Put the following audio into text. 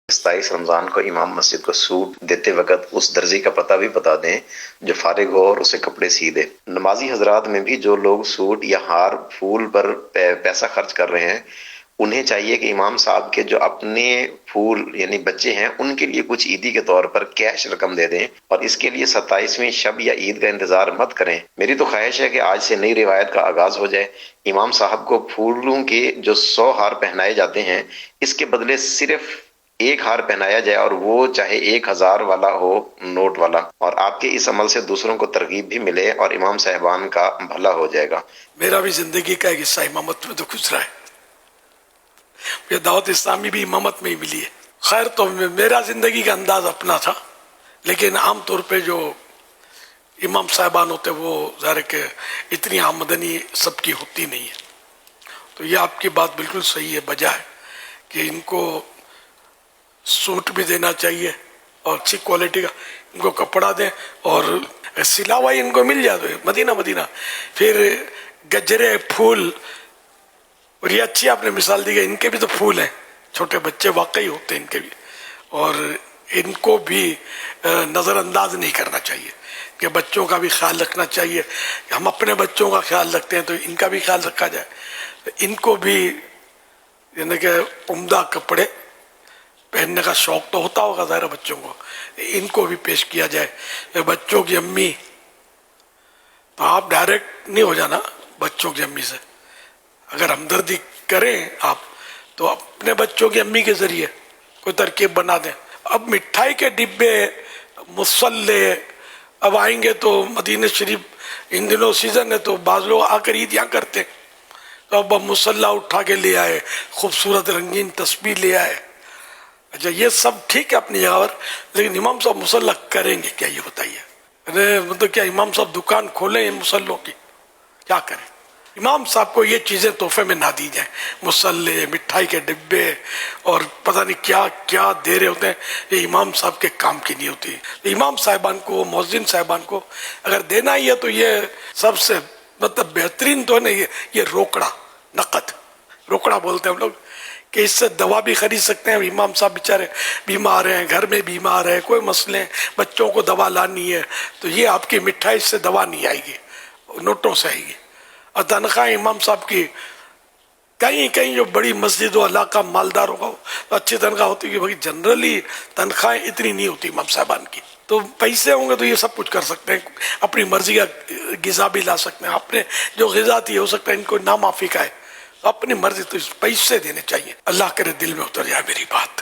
27 رمضان کو امام مسجد کو سوٹ دیتے وقت اس درزی کا پتہ بھی بتا دیں جو فارغ ہو اور اسے کپڑے سی دے۔ نمازی حضرات میں بھی جو لوگ سوٹ یا ہار پھول پر پیسہ خرچ کر رہے ہیں، انہیں چاہیے کہ امام صاحب کے جو اپنے پھول یعنی بچے ہیں ان کے لیے کچھ عیدی کے طور پر کیش رقم دے دیں، اور اس کے لیے 27ویں شب یا عید کا انتظار مت کریں۔ میری تو خواہش ہے کہ آج سے نئی روایت کا آغاز ہو جائے۔ امام صاحب کو پھولوں کے جو 100 ہار پہنائے جاتے ہیں، اس کے بدلے صرف ایک ہار پہنایا جائے، اور وہ چاہے 1000 والا ہو، نوٹ والا، اور آپ کے اس عمل سے دوسروں کو ترغیب بھی ملے اور امام صاحبان کا بھلا ہو جائے گا۔ میرا بھی زندگی کا ایک حصہ امامت میں تو گزرا ہے، یہ دعوت اسلامی بھی امامت میں ہی ملی ہے۔ خیر تو میرا زندگی کا انداز اپنا تھا، لیکن عام طور پہ جو امام صاحبان ہوتے وہ ظاہر کہ اتنی آمدنی سب کی ہوتی نہیں ہے، تو یہ آپ کی بات بالکل صحیح ہے، بجا ہے کہ ان کو سوٹ بھی دینا چاہیے اور اچھی کوالٹی کا ان کو کپڑا دیں، اور سلا ہوا ان کو مل جائے تو مدینہ پھر گجرے پھول، اور یہ اچھی آپ نے مثال دی کہ ان کے بھی تو پھول ہیں، چھوٹے بچے واقعی ہوتے ہیں ان کے بھی، اور ان کو بھی نظر انداز نہیں کرنا چاہیے کہ بچوں کا بھی خیال رکھنا چاہیے۔ ہم اپنے بچوں کا خیال رکھتے ہیں تو ان کا بھی خیال رکھا جائے، ان کو بھی یعنی کہ عمدہ کپڑے پہننے کا شوق تو ہوتا ہوگا ظاہر بچوں کو، ان کو بھی پیش کیا جائے۔ بچوں کی امی، تو آپ ڈائریکٹ نہیں ہو جانا بچوں کی امی سے، اگر ہمدردی کریں آپ تو اپنے بچوں کی امی کے ذریعے کوئی ترکیب بنا دیں۔ اب مٹھائی کے ڈبے، مسلے، اب آئیں گے تو مدینہ شریف ان دنوں سیزن ہے تو بعض لوگ آ کر عید یہاں کرتے ہیں، تو اب مسلح اٹھا کے لے آئے، خوبصورت رنگین تسبیح لے آئے۔ اچھا یہ سب ٹھیک ہے اپنی جگہ پر، لیکن امام صاحب مسلح کریں گے کیا یہ بتائیے؟ مطلب کیا امام صاحب دکان کھولیں ان مسلوں کی؟ کیا کریں؟ امام صاحب کو یہ چیزیں تحفے میں نہ دی جائیں، مسلے، مٹھائی کے ڈبے اور پتہ نہیں کیا کیا دے رہے ہوتے ہیں، یہ امام صاحب کے کام کی نہیں ہوتی۔ امام صاحبان کو، مؤذن صاحبان کو اگر دینا ہی ہے تو یہ سب سے مطلب بہترین تو نہیں، یہ روکڑا، نقد روکڑا بولتے ہیں ہم لوگ، کہ اس سے دوا بھی خرید سکتے ہیں۔ امام صاحب بیچارے بیمار ہیں، گھر میں بیمار ہے، کوئی مسئلے ہیں، بچوں کو دوا لانی ہے، تو یہ آپ کی مٹھائی سے دوا نہیں آئے گی، نوٹوں سے آئے گی۔ اور تنخواہ امام صاحب کی کہیں جو بڑی مسجد و علاقہ مالدار ہوگا تو اچھی تنخواہ ہوتی ہے، بھائی جنرلی تنخواہیں اتنی نہیں ہوتی امام صاحبان کی، تو پیسے ہوں گے تو یہ سب کچھ کر سکتے ہیں، اپنی مرضی کا غذا بھی لا سکتے ہیں، اپنے جو غذا تھی ہو سکتا ہے ان کو نامعافی کا ہے، اپنی مرضی، تو پیسے دینے چاہیے۔ اللہ کرے دل میں اتر جائے میری بات۔